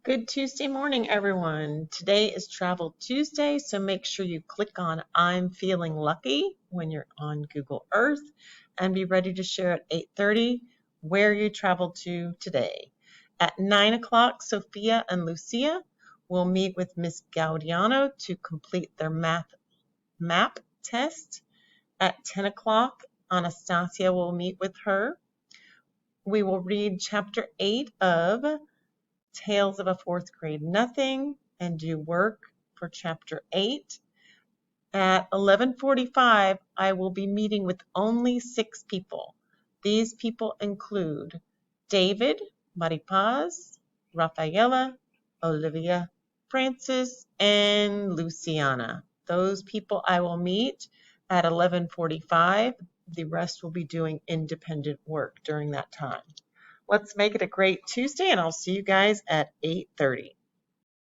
Good Tuesday morning, everyone. Today is Travel Tuesday, so make sure you click on I'm Feeling Lucky when you're on Google Earth and be ready to share at 8:30 where you traveled to today. At 9 o'clock, Sophia and Lucia will meet with Miss Gaudiano to complete their math map test. At 10 o'clock, Anastasia will meet with her. We will read Chapter 8 of Tales of a Fourth Grade Nothing and do work for Chapter 8. At 11:45, I will be meeting with only 6 people. These people include David, Maripaz, Rafaela, Olivia, Francis, and Luciana. Those people I will meet at 11:45. The rest will be doing independent work during that time. Let's make it a great Tuesday, and I'll see you guys at 8:30.